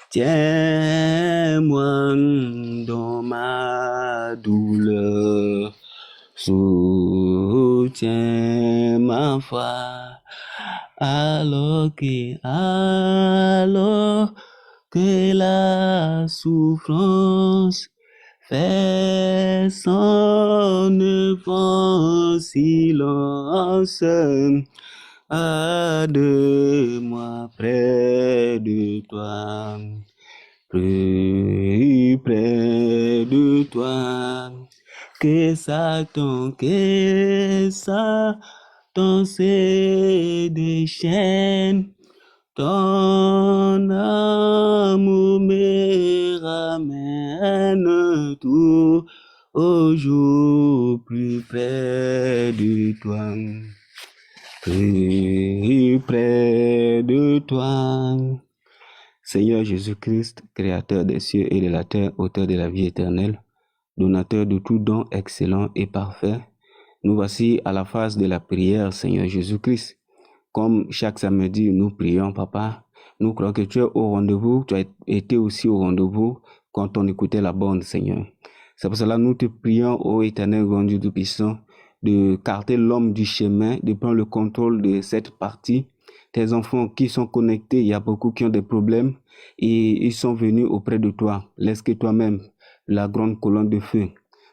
Tiens-moi dans ma douleur, soutiens ma foi, alors que la souffrance fait son œuvre en silence. De moi près de toi, plus près de toi, que Satan se déchaîne, ton amour me ramène tout au jour plus près de toi. Plus près de toi, Seigneur Jésus-Christ, Créateur des cieux et de la terre, auteur de la vie éternelle, donateur de tout don excellent et parfait, nous voici à la phase de la prière, Seigneur Jésus-Christ. Comme chaque samedi, nous prions, Papa. Nous croyons que tu es au rendez-vous, tu as été aussi au rendez-vous quand on écoutait la bande, Seigneur. C'est pour cela que nous te prions, ô éternel grand Dieu Tout-Puissant, de carter l'homme du chemin, de prendre le contrôle de cette partie. Tes enfants qui sont connectés, il y a beaucoup qui ont des problèmes et ils sont venus auprès de toi. Laisse que toi-même, la grande colonne de feu,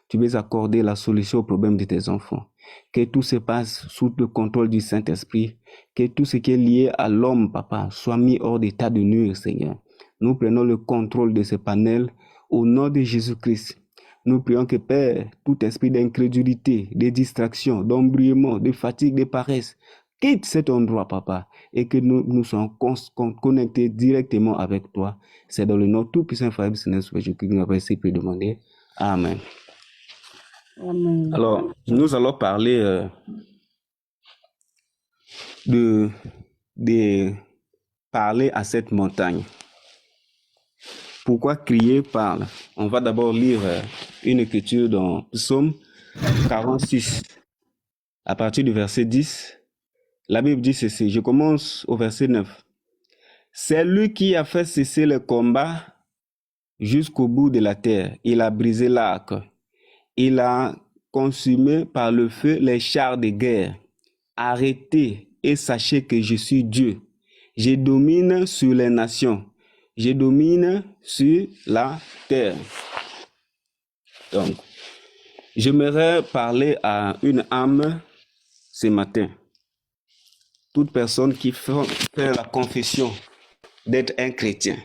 tu veux accorder la solution au problème de tes enfants. Que tout se passe sous le contrôle du Saint-Esprit. Que tout ce qui est lié à l'homme, Papa, soit mis hors d'état de nuire, Seigneur. Nous prenons le contrôle de ce panel au nom de Jésus-Christ. Nous prions que, Père, tout esprit d'incrédulité, de distraction, d'embrayement, de fatigue, de paresse, quitte cet endroit, Papa, et que nous soyons connectés directement avec toi. C'est dans le nom tout-puissant, Frère Seigneur, Jésus que nous avons essayé de demander. Amen. Amen. Alors, nous allons parler de parler à cette montagne. Pourquoi crier parle? On va d'abord lire une écriture dans Psaume 46, à partir du verset 10. La Bible dit ceci, je commence au verset 9. C'est lui qui a fait cesser le combat jusqu'au bout de la terre. Il a brisé l'arc. Il a consumé par le feu les chars de guerre. Arrêtez et sachez que je suis Dieu. Je domine sur les nations. Je domine sur la terre. Donc, j'aimerais parler à une âme ce matin. Toute personne qui fait la confession d'être un chrétien.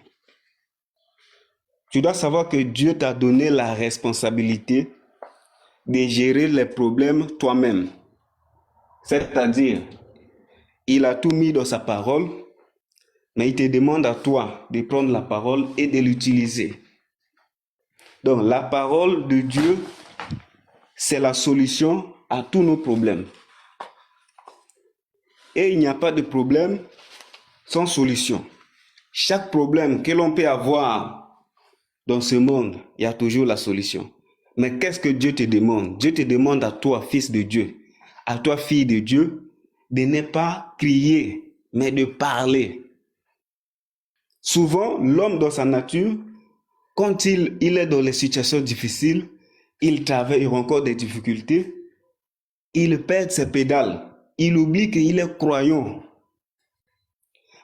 Tu dois savoir que Dieu t'a donné la responsabilité de gérer les problèmes toi-même. C'est-à-dire, il a tout mis dans sa parole, mais il te demande à toi de prendre la parole et de l'utiliser. Donc, la parole de Dieu, c'est la solution à tous nos problèmes. Et il n'y a pas de problème sans solution. Chaque problème que l'on peut avoir dans ce monde, il y a toujours la solution. Mais qu'est-ce que Dieu te demande? Dieu te demande à toi, fils de Dieu, à toi, fille de Dieu, de ne pas crier, mais de parler. Souvent, l'homme dans sa nature, quand il est dans les situations difficiles, il travaille, il rencontre des difficultés, il perd ses pédales, il oublie qu'il est croyant.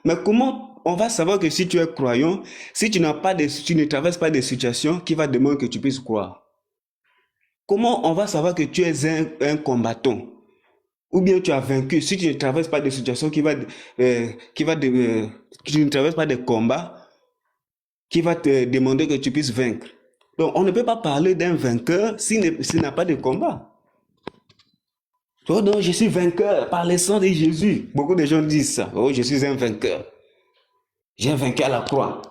Mais comment on va savoir que si tu es croyant, si tu ne traverses pas des situations qui vont demander que tu puisses croire? Comment on va savoir que tu es un combattant? Ou bien tu as vaincu si tu ne traverses pas des situations tu ne traverses pas des combats qui va te demander que tu puisses vaincre. Donc, on ne peut pas parler d'un vainqueur s'il n'a pas de combat. Oh non, je suis vainqueur par le sang de Jésus. Beaucoup de gens disent ça. Oh, je suis un vainqueur. J'ai vaincu à la croix.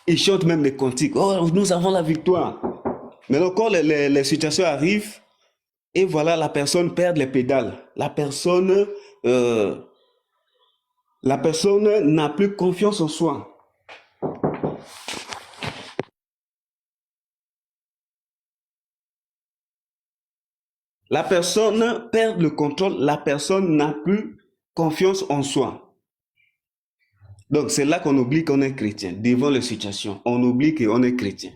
Ils chantent même des cantiques. Oh, nous avons la victoire. Mais quand les situations arrivent, et voilà, la personne perd les pédales. La personne n'a plus confiance en soi. La personne perd le contrôle, la personne n'a plus confiance en soi. Donc, c'est là qu'on oublie qu'on est chrétien. Devant les situations, on oublie qu'on est chrétien.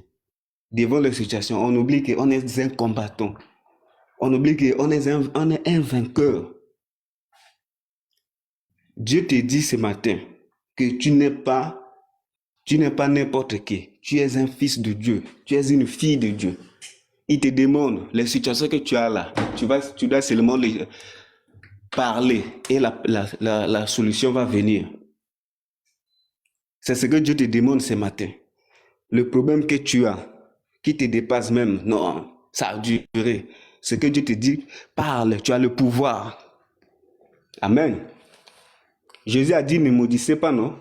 Devant les situations, on oublie qu'on est un combattant. On oublie qu'on est un vainqueur. Dieu te dit ce matin que tu n'es pas n'importe qui. Tu es un fils de Dieu. Tu es une fille de Dieu. Il te demande les situations que tu as là. Tu dois seulement les parler et la solution va venir. C'est ce que Dieu te demande ce matin. Le problème que tu as, qui te dépasse même, non, ça a duré. Ce que Dieu te dit, parle, tu as le pouvoir. Amen. Jésus a dit, ne maudissez pas, non?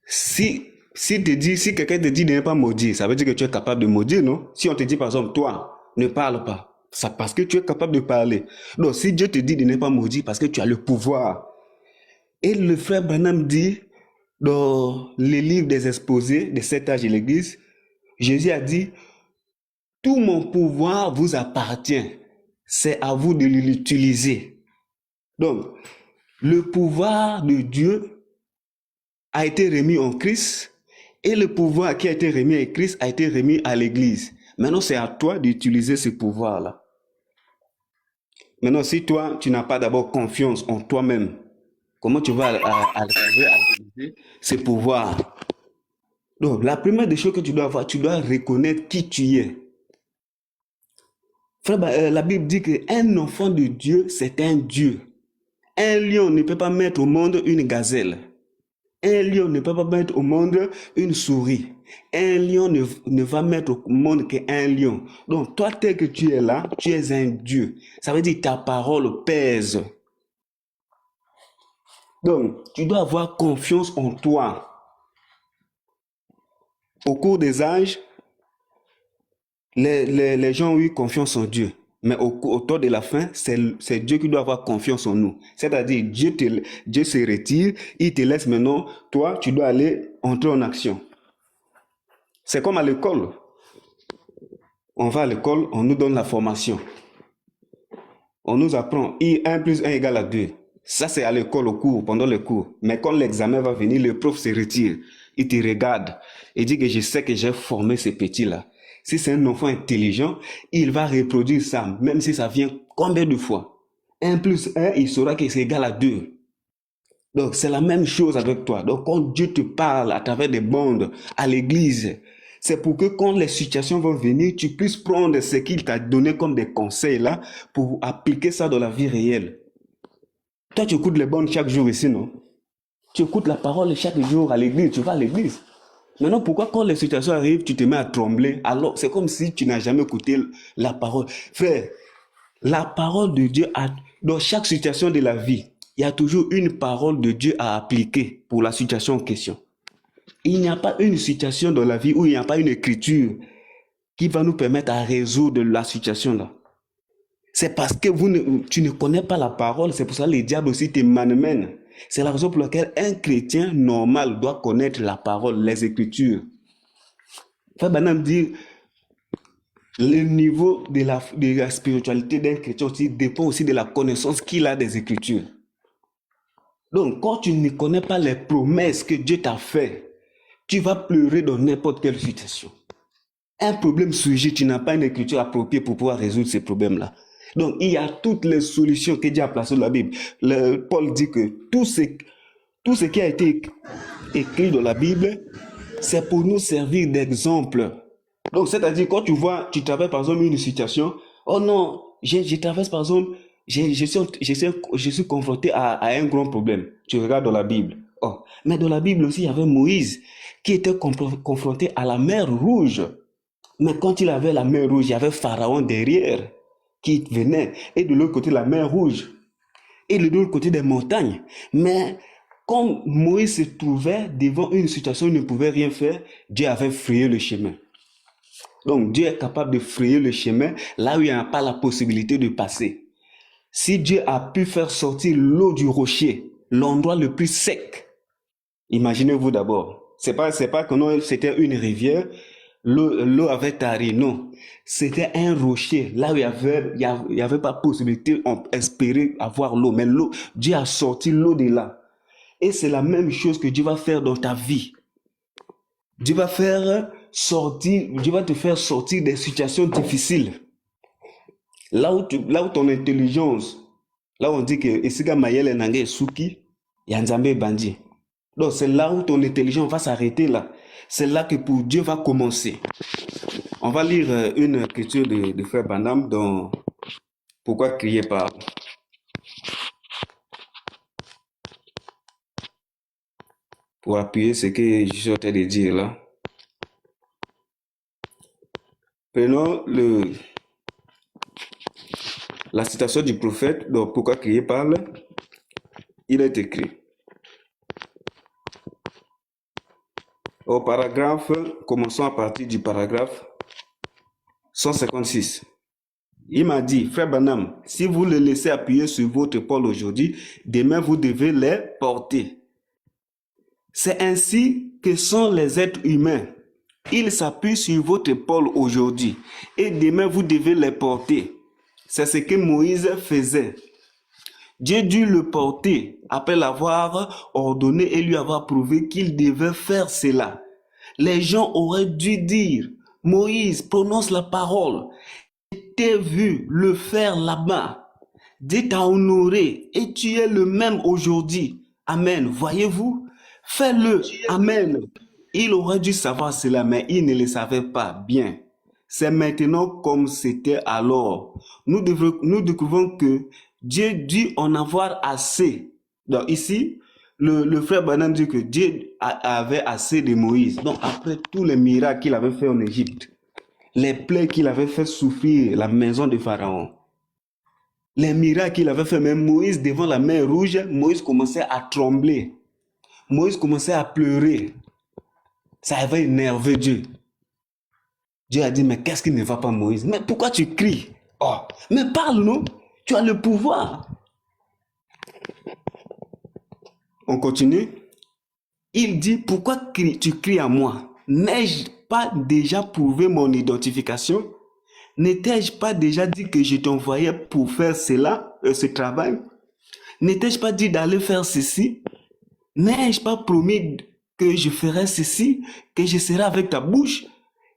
Si quelqu'un te dit de ne pas maudire, ça veut dire que tu es capable de maudire, non? Si on te dit par exemple, toi, ne parle pas, c'est parce que tu es capable de parler. Donc, si Dieu te dit de ne pas maudire, parce que tu as le pouvoir. Et le frère Branham dit, dans les livres des exposés de cet âge de l'Église, Jésus a dit, tout mon pouvoir vous appartient. C'est à vous de l'utiliser. Donc, le pouvoir de Dieu a été remis en Christ et le pouvoir qui a été remis à Christ a été remis à l'Église. Maintenant, c'est à toi d'utiliser ce pouvoir-là. Maintenant, si toi, tu n'as pas d'abord confiance en toi-même, comment tu vas arriver à utiliser ce pouvoir? Donc, la première des choses que tu dois avoir, tu dois reconnaître qui tu es. Frère, la Bible dit qu'un enfant de Dieu, c'est un Dieu. Un lion ne peut pas mettre au monde une gazelle. Un lion ne peut pas mettre au monde une souris. Un lion ne va mettre au monde qu'un lion. Donc, toi, tel que tu es là, tu es un Dieu. Ça veut dire que ta parole pèse. Donc, tu dois avoir confiance en toi. Au cours des âges, les gens ont eu confiance en Dieu. Mais au temps de la fin, c'est Dieu qui doit avoir confiance en nous. C'est-à-dire, Dieu se retire, il te laisse maintenant, toi, tu dois aller entrer en action. C'est comme à l'école. On va à l'école, on nous donne la formation. On nous apprend 1 plus 1 égale à 2. Ça, c'est à l'école, au cours, pendant le cours. Mais quand l'examen va venir, le prof se retire. Il te regarde et dit que je sais que j'ai formé ce petit-là. Si c'est un enfant intelligent, il va reproduire ça, même si ça vient combien de fois. 1 plus 1, il saura que c'est égal à 2. Donc, c'est la même chose avec toi. Donc, quand Dieu te parle à travers des bandes à l'église, c'est pour que quand les situations vont venir, tu puisses prendre ce qu'il t'a donné comme des conseils là, pour appliquer ça dans la vie réelle. Toi, tu écoutes les bandes chaque jour ici, non? Tu écoutes la parole chaque jour à l'église, tu vas à l'église. Maintenant, pourquoi quand les situations arrivent, tu te mets à trembler? Alors, c'est comme si tu n'as jamais écouté la parole. Frère, la parole de Dieu, dans chaque situation de la vie, il y a toujours une parole de Dieu à appliquer pour la situation en question. Il n'y a pas une situation dans la vie où il n'y a pas une écriture qui va nous permettre à résoudre la situation là. C'est parce que tu ne connais pas la parole, c'est pour ça que les diables aussi te malmènent. C'est la raison pour laquelle un chrétien normal doit connaître la parole, les Écritures. Frère Branham dit, le niveau de la spiritualité d'un chrétien aussi dépend aussi de la connaissance qu'il a des Écritures. Donc, quand tu ne connais pas les promesses que Dieu t'a faites, tu vas pleurer dans n'importe quelle situation. Un problème surgit, tu n'as pas une écriture appropriée pour pouvoir résoudre ces problèmes-là. Donc, il y a toutes les solutions que Dieu a placées dans la Bible. Paul dit que tout ce qui a été écrit dans la Bible, c'est pour nous servir d'exemple. Donc, c'est-à-dire, quand tu traverses par exemple une situation, oh non, je traverse par exemple, je suis confronté à un grand problème. Tu regardes dans la Bible. Oh, mais dans la Bible aussi, il y avait Moïse qui était confronté à la mer Rouge. Mais quand il avait la mer Rouge, il y avait Pharaon derrière qui venait, et de l'autre côté, la mer Rouge, et de l'autre côté des montagnes. Mais comme Moïse se trouvait devant une situation où il ne pouvait rien faire, Dieu avait frayé le chemin. Donc Dieu est capable de frayer le chemin là où il n'y a pas la possibilité de passer. Si Dieu a pu faire sortir l'eau du rocher, l'endroit le plus sec, imaginez-vous d'abord, c'est pas que c'était une rivière, l'eau avait tari, non. C'était un rocher, là où il y avait pas possibilité d'espérer avoir l'eau. Mais Dieu a sorti l'eau de là. Et c'est la même chose que Dieu va faire dans ta vie. Dieu va te faire sortir des situations difficiles. Là où ton intelligence, là où on dit que Esiga Mayele Nange Suki, Yanzambe Bandi. Donc c'est là où ton intelligence va s'arrêter là. C'est là que pour Dieu va commencer. On va lire une écriture de Frère Branham dans Pourquoi crier par. Pour appuyer ce que je suis en train de dire là. Prenons la citation du prophète, donc Pourquoi crier parle. Il est écrit. Au paragraphe, commençons à partir du paragraphe 156. Il m'a dit, Frère Branham, si vous le laissez appuyer sur votre épaule aujourd'hui, demain vous devez les porter. C'est ainsi que sont les êtres humains. Ils s'appuient sur votre épaule aujourd'hui et demain vous devez les porter. C'est ce que Moïse faisait. Dieu dut le porter après l'avoir ordonné et lui avoir prouvé qu'il devait faire cela. Les gens auraient dû dire, Moïse, prononce la parole. Je t'ai vu le faire là-bas. Dieu t'a honoré et tu es le même aujourd'hui. Amen. Voyez-vous? Fais-le. Amen. Il aurait dû savoir cela, mais il ne le savait pas bien. C'est maintenant comme c'était alors. Nous découvrons que Dieu dut en avoir assez. Donc ici, le frère Branham dit que Dieu avait assez de Moïse. Donc après tous les miracles qu'il avait fait en Égypte, les plaies qu'il avait fait souffrir la maison de Pharaon, les miracles qu'il avait fait, même Moïse devant la mer rouge, Moïse commençait à trembler. Moïse commençait à pleurer. Ça avait énervé Dieu. Dieu a dit, mais qu'est-ce qui ne va pas, Moïse? Mais pourquoi tu cries? Oh, mais parle, non? Tu as le pouvoir. On continue. Il dit, pourquoi tu cries à moi? N'ai-je pas déjà prouvé mon identification? N'étais-je pas déjà dit que je t'envoyais pour faire cela, ce travail? N'étais-je pas dit d'aller faire ceci? N'ai-je pas promis que je ferais ceci, que je serai avec ta bouche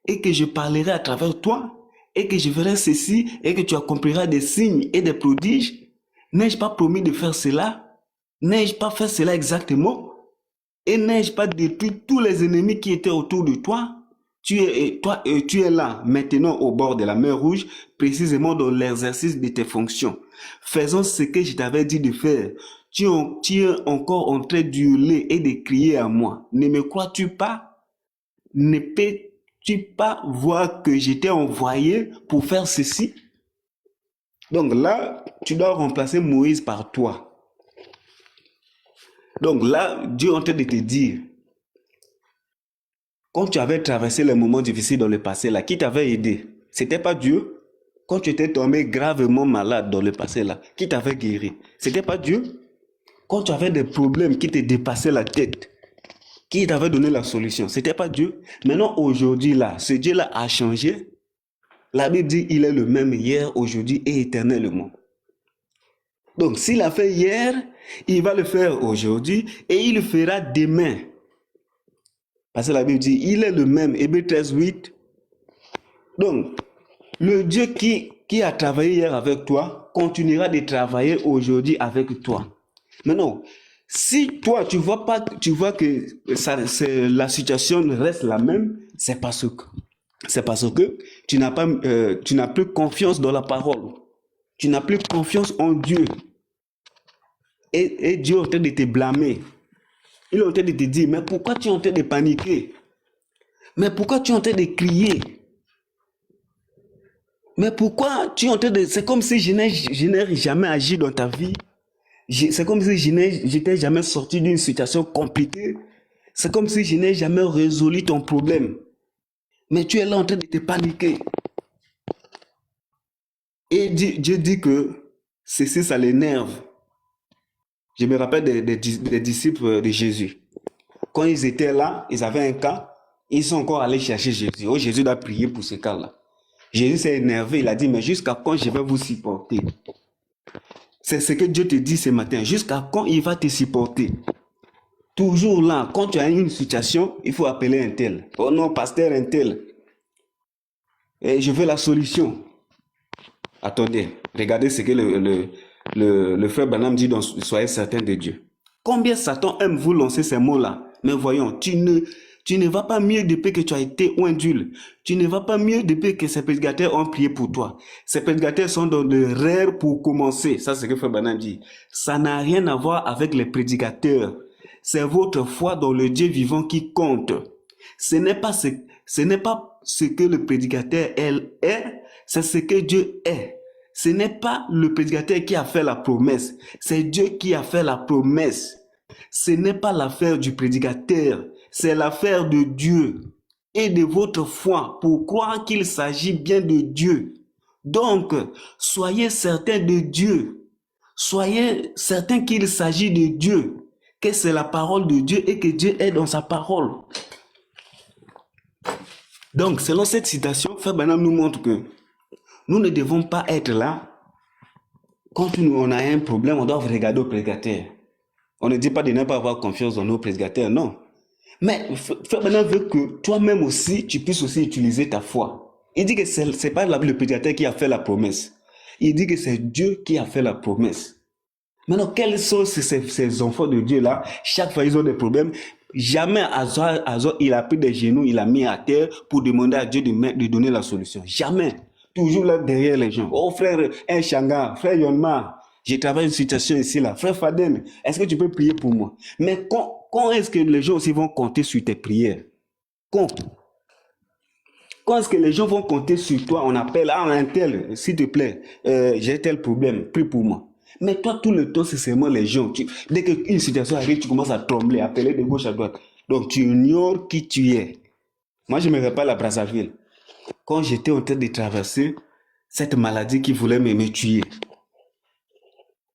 et que je parlerai à travers toi et que je ferai ceci et que tu accompliras des signes et des prodiges? N'ai-je pas promis de faire cela? N'ai-je pas fait cela exactement? Et n'ai-je pas détruit tous les ennemis qui étaient autour de toi? Tu es là maintenant au bord de la mer Rouge, précisément dans l'exercice de tes fonctions. Faisons ce que je t'avais dit de faire. Tu es encore en train d'hurler et de crier à moi. Ne me crois-tu pas? Ne peux-tu pas voir que je t'ai envoyé pour faire ceci? Donc là, tu dois remplacer Moïse par toi. Donc là, Dieu est en train de te dire, quand tu avais traversé les moments difficiles dans le passé, là, qui t'avait aidé? C'était pas Dieu? Quand tu étais tombé gravement malade dans le passé, là, qui t'avait guéri? C'était pas Dieu? Quand tu avais des problèmes qui te dépassaient la tête, qui t'avait donné la solution? C'était pas Dieu? Maintenant, aujourd'hui, là, ce Dieu-là a changé. La Bible dit, il est le même hier, aujourd'hui et éternellement. Donc, s'il a fait hier, il va le faire aujourd'hui et il le fera demain. Parce que la Bible dit, il est le même, Hébreux 13, 8. Donc, le Dieu qui a travaillé hier avec toi, continuera de travailler aujourd'hui avec toi. Maintenant, si toi, tu vois que la situation reste la même, c'est parce que tu n'as plus confiance dans la parole. Tu n'as plus confiance en Dieu. Et Dieu est en train de te blâmer. Il est en train de te dire, mais pourquoi tu es en train de paniquer? Mais pourquoi tu es en train de crier? Mais pourquoi tu es en train de... C'est comme si je n'ai jamais agi dans ta vie. C'est comme si je n'étais jamais sorti d'une situation compliquée. C'est comme si je n'ai jamais résolu ton problème. Mais tu es là en train de te paniquer. Et Dieu dit que ceci, ça l'énerve. Je me rappelle des disciples de Jésus. Quand ils étaient là, ils avaient un cas, ils sont encore allés chercher Jésus. Oh, Jésus a prié pour ce cas-là. Jésus s'est énervé, il a dit, mais jusqu'à quand je vais vous supporter? C'est ce que Dieu te dit ce matin. Jusqu'à quand il va te supporter? Toujours là, quand tu as une situation, il faut appeler un tel. Oh non, pasteur un tel. Et je veux la solution. Attendez, regardez ce que le frère Branham dit dans Soyez certain de Dieu. Combien Satan aime vous lancer ces mots-là? Mais voyons, tu ne vas pas mieux depuis que tu as été oindule. Tu ne vas pas mieux depuis que ces prédicateurs ont prié pour toi. Ces prédicateurs sont dans le rêve pour commencer. Ça, c'est ce que frère Branham dit. Ça n'a rien à voir avec les prédicateurs. C'est votre foi dans le Dieu vivant qui compte. Ce n'est pas ce que le prédicateur est, c'est ce que Dieu est. Ce n'est pas le prédicateur qui a fait la promesse, c'est Dieu qui a fait la promesse. Ce n'est pas l'affaire du prédicateur, c'est l'affaire de Dieu et de votre foi pour croire qu'il s'agit bien de Dieu. Donc, soyez certains de Dieu. Soyez certains qu'il s'agit de Dieu, que c'est la parole de Dieu et que Dieu est dans sa parole. Donc, selon cette citation, Frère Branham nous montre que nous ne devons pas être là. Quand on a un problème, on doit regarder au prédicateur. On ne dit pas de ne pas avoir confiance dans nos prédicateurs, non. Mais Frère Branham veut que toi-même aussi, tu puisses aussi utiliser ta foi. Il dit que ce n'est pas le prédicateur qui a fait la promesse. Il dit que c'est Dieu qui a fait la promesse. Maintenant, quels sont ces enfants de Dieu-là? Chaque fois, ils ont des problèmes. Jamais Azor, il a pris des genoux, il a mis à terre pour demander à Dieu de donner la solution. Jamais. Toujours là derrière les gens. Oh frère Shanga, frère Yonma, j'ai travaillé une situation ici là. Frère Faden, est-ce que tu peux prier pour moi? Mais quand est-ce que les gens aussi vont compter sur tes prières? Quand est-ce que les gens vont compter sur toi? On appelle un tel, s'il te plaît, j'ai tel problème, prie pour moi. Mais toi, tout le temps, c'est seulement les gens. Dès qu'une situation arrive, tu commences à trembler, à appeler de gauche à droite. Donc, tu ignores qui tu es. Moi, je ne me rappelle à Brazzaville. Quand j'étais en train de traverser cette maladie qui voulait me tuer,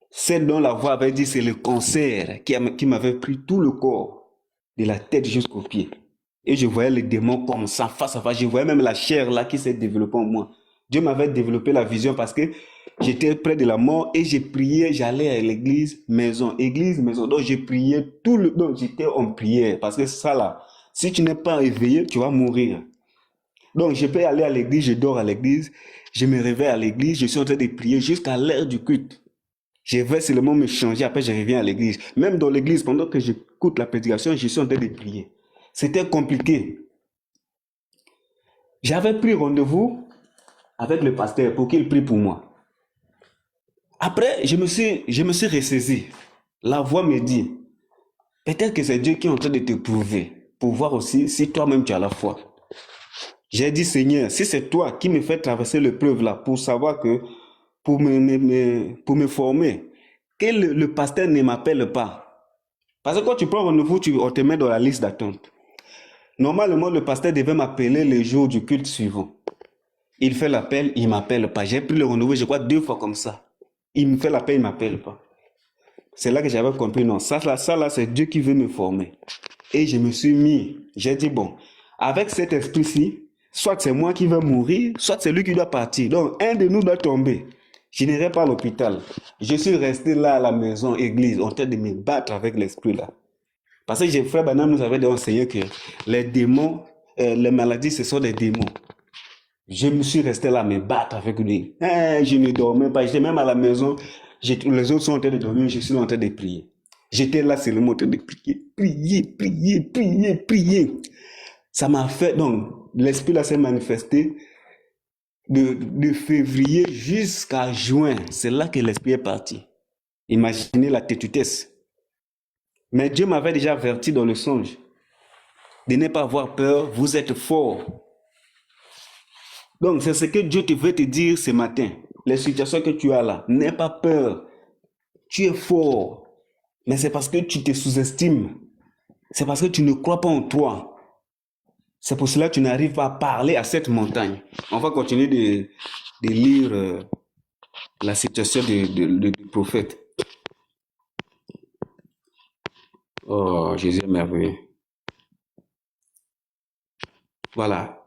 celle dont la voix avait dit c'est le cancer qui m'avait pris tout le corps, de la tête jusqu'aux pieds. Et je voyais les démons comme ça, face à face. Je voyais même la chair là qui s'est développée en moi. Dieu m'avait développé la vision parce que j'étais près de la mort et j'ai prié, j'allais à l'église maison. Donc j'ai prié tout le temps, j'étais en prière. Parce que ça là, si tu n'es pas éveillé, tu vas mourir. Donc, je peux aller à l'église, je dors à l'église, je me réveille à l'église, je suis en train de prier jusqu'à l'heure du culte. Je vais seulement me changer, après je reviens à l'église. Même dans l'église, pendant que j'écoute la prédication, je suis en train de prier. C'était compliqué. J'avais pris rendez-vous avec le pasteur pour qu'il prie pour moi. Après, je me suis ressaisi. La voix me dit, peut-être que c'est Dieu qui est en train de te prouver, pour voir aussi si toi-même tu as la foi. J'ai dit, Seigneur, si c'est toi qui me fais traverser l'épreuve là pour savoir que, pour me former, que le pasteur ne m'appelle pas. Parce que quand tu prends rendez-vous, on te met dans la liste d'attente. Normalement, le pasteur devait m'appeler le jour du culte suivant. Il fait l'appel, il ne m'appelle pas. J'ai pris le rendez-vous, je crois 2 fois comme ça. Il me fait l'appel, il ne m'appelle pas. C'est là que j'avais compris, non, ça là, c'est Dieu qui veut me former. Et je me suis mis, j'ai dit, bon, avec cet esprit-ci, soit c'est moi qui vais mourir, soit c'est lui qui doit partir. Donc, un de nous doit tomber. Je n'irai pas à l'hôpital. Je suis resté là à la maison, église, en train de me battre avec l'esprit là. Parce que frère Branham nous avait enseigné que les démons, les maladies, ce sont des démons. Je me suis resté là à me battre avec lui. Je ne dormais pas, j'étais même à la maison. Les autres sont en train de dormir, je suis en train de prier. J'étais là seulement en train de prier. Ça m'a fait, donc, l'esprit là s'est manifesté de février jusqu'à juin. C'est là que l'esprit est parti. Imaginez la têtutesse. Mais Dieu m'avait déjà averti dans le songe de ne pas avoir peur, vous êtes fort. Donc, c'est ce que Dieu te veut te dire ce matin. Les situations que tu as là, n'aie pas peur. Tu es fort. Mais c'est parce que tu te sous-estimes. C'est parce que tu ne crois pas en toi. C'est pour cela que tu n'arrives pas à parler à cette montagne. On va continuer de lire la situation du prophète. Oh, Jésus est merveilleux. Voilà.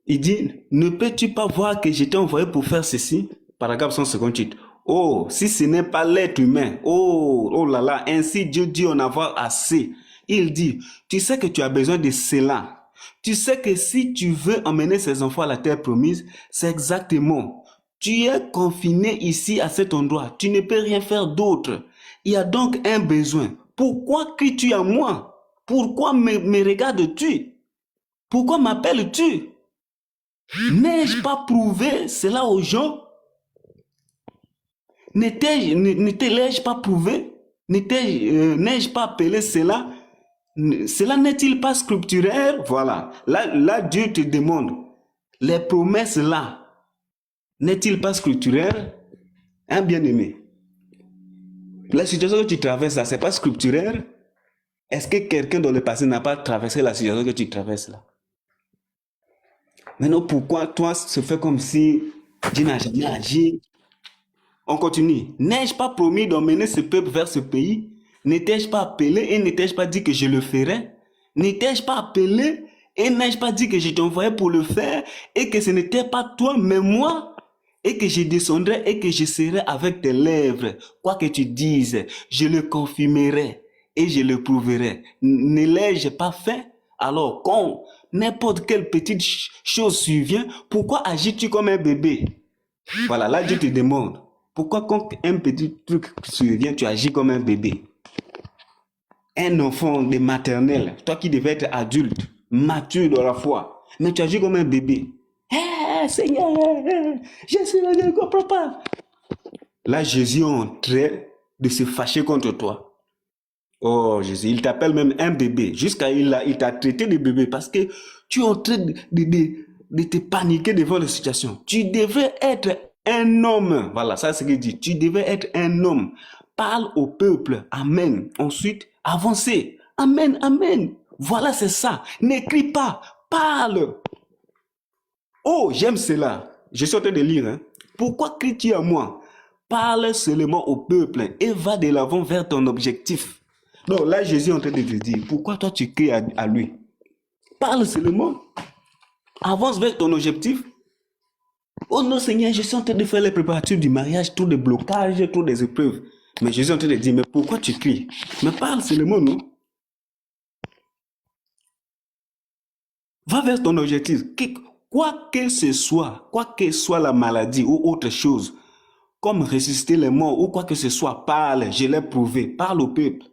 Il dit, ne peux-tu pas voir que j'étais envoyé pour faire ceci? Paragraphe 158. Oh, si ce n'est pas l'être humain, oh, oh là là, ainsi Dieu dit en avoir assez. Il dit, tu sais que tu as besoin de cela. Tu sais que si tu veux emmener ces enfants à la terre promise, c'est exactement. Tu es confiné ici à cet endroit. Tu ne peux rien faire d'autre. Il y a donc un besoin. Pourquoi cries-tu à moi? Pourquoi me regardes-tu? Pourquoi m'appelles-tu? N'ai-je pas prouvé cela aux gens? Ne te l'ai-je pas prouvé? N'ai-je pas appelé cela? Cela n'est-il pas scripturaire? Voilà. Là, Dieu te demande, les promesses là, n'est-il pas scripturaire? Hein, bien-aimé? La situation que tu traverses là, c'est pas scripturaire? Est-ce que quelqu'un dans le passé n'a pas traversé la situation que tu traverses là? Maintenant, pourquoi toi, se fait comme si Dieu n'a jamais agi? On continue. N'ai-je pas promis d'emmener ce peuple vers ce pays? N'étais-je pas appelé et n'étais-je pas dit que je le ferais? N'étais-je pas appelé et n'ai-je pas dit que je t'envoyais pour le faire et que ce n'était pas toi mais moi? Et que je descendrai et que je serai avec tes lèvres. Quoi que tu dises, je le confirmerai et je le prouverai. Ne l'ai-je pas fait? Alors, quand n'importe quelle petite chose survient, pourquoi agis-tu comme un bébé? Voilà, là Dieu te demande. Pourquoi quand un petit truc survient, tu agis comme un bébé? Un enfant de maternelle, toi qui devais être adulte, mature dans la foi, mais tu agis comme un bébé. Hey, Seigneur, je suis là, je ne comprends pas. Là, Jésus est en train de se fâcher contre toi. Oh, Jésus, il t'appelle même un bébé. Jusqu'à il t'a traité de bébé parce que tu es en train de te paniquer devant la situation. Tu devrais être un homme. Voilà, ça c'est ce qu'il dit. Tu devais être un homme. Parle au peuple. Amen. Ensuite, avancez. Amen, amen. Voilà, c'est ça. N'écris pas. Parle. Oh, j'aime cela. Je suis en train de lire. Hein. Pourquoi cries-tu à moi? Parle seulement au peuple et va de l'avant vers ton objectif. Donc là, Jésus est en train de te dire, pourquoi toi tu cries à lui? Parle seulement. Avance vers ton objectif. Oh non, Seigneur, je suis en train de faire les préparatifs du mariage, tout des blocages, tout des épreuves. Mais Jésus est en train de dire, mais pourquoi tu cries? Mais parle seulement, non? Va vers ton objectif. Quoi que ce soit la maladie ou autre chose, comme ressusciter les morts ou quoi que ce soit, parle, je l'ai prouvé, parle au peuple.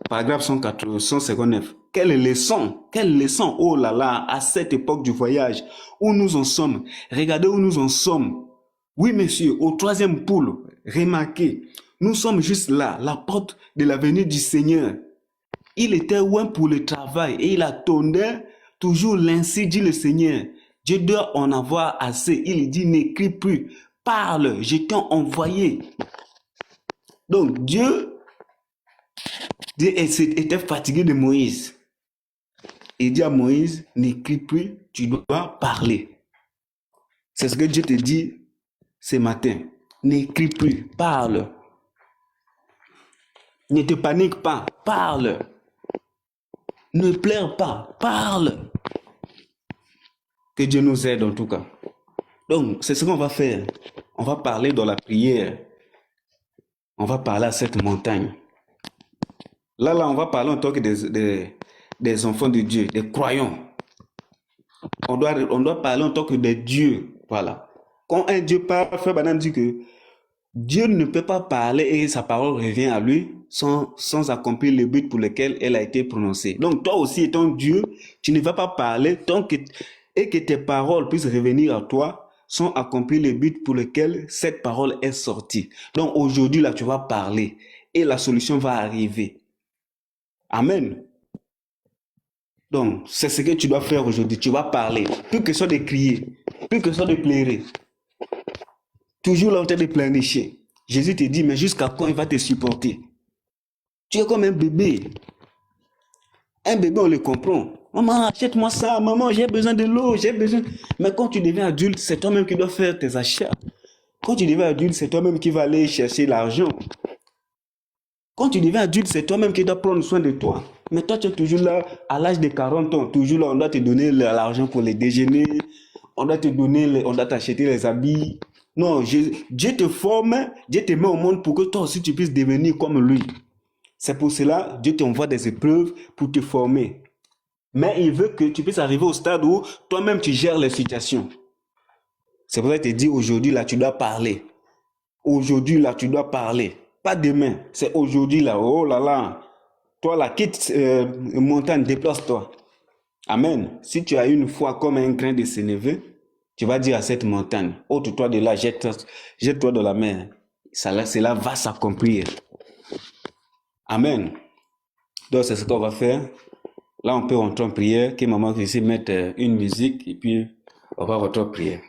Paragraphe 159. Quelle leçon, oh là là, à cette époque du voyage, où nous en sommes. Regardez où nous en sommes. Oui, monsieur, au troisième poule, remarquez, nous sommes juste là, la porte de la venue du Seigneur. Il était loin pour le travail et il attendait toujours l'ainsi dit le Seigneur. Dieu doit en avoir assez. Il dit, n'écris plus, parle, je t'ai envoyé. Donc, Dieu était fatigué de Moïse. Il dit à Moïse, n'écris plus, tu dois parler. C'est ce que Dieu te dit ce matin. N'écris plus, parle. Ne te panique pas, parle. Ne pleure pas, parle. Que Dieu nous aide en tout cas. Donc, c'est ce qu'on va faire. On va parler dans la prière. On va parler à cette montagne. Là, on va parler en tant que des enfants de Dieu, des croyants. On doit parler en tant que des dieux. Voilà. Quand un Dieu parle, Frère Branham dit que Dieu ne peut pas parler et sa parole revient à lui sans accomplir le but pour lequel elle a été prononcée. Donc, toi aussi, étant Dieu, tu ne vas pas parler et que tes paroles puissent revenir à toi sans accomplir le but pour lequel cette parole est sortie. Donc, aujourd'hui, là, tu vas parler et la solution va arriver. Amen. Donc, c'est ce que tu dois faire aujourd'hui. Tu vas parler. Plus que ça de crier, plus que ça de pleurer. Toujours là en train de planifier. Jésus te dit, mais jusqu'à quand il va te supporter? Tu es comme un bébé. Un bébé, on le comprend. Maman, achète-moi ça. Maman, j'ai besoin de l'eau. J'ai besoin. Mais quand tu deviens adulte, c'est toi-même qui dois faire tes achats. Quand tu deviens adulte, c'est toi-même qui vas aller chercher l'argent. Quand tu deviens adulte, c'est toi-même qui dois prendre soin de toi. Mais toi, tu es toujours là, à l'âge de 40 ans, toujours là, on doit te donner l'argent pour les déjeuner, on doit t'acheter les habits. Non, Dieu te forme, Dieu te met au monde pour que toi aussi tu puisses devenir comme lui. C'est pour cela Dieu t'envoie des épreuves pour te former. Mais il veut que tu puisses arriver au stade où toi-même tu gères les situations. C'est pour ça qu'il te dit aujourd'hui là tu dois parler. Aujourd'hui là tu dois parler. Pas demain, c'est aujourd'hui là. Oh là là. Toi là, quitte montagne, déplace-toi. Amen. Si tu as une foi comme un grain de sénévé, tu vas dire à cette montagne, ôte-toi de là, jette-toi dans la mer. Cela va s'accomplir. Amen. Donc c'est ce qu'on va faire. Là, on peut rentrer en prière, que maman ici mette une musique et puis on va rentrer en prière.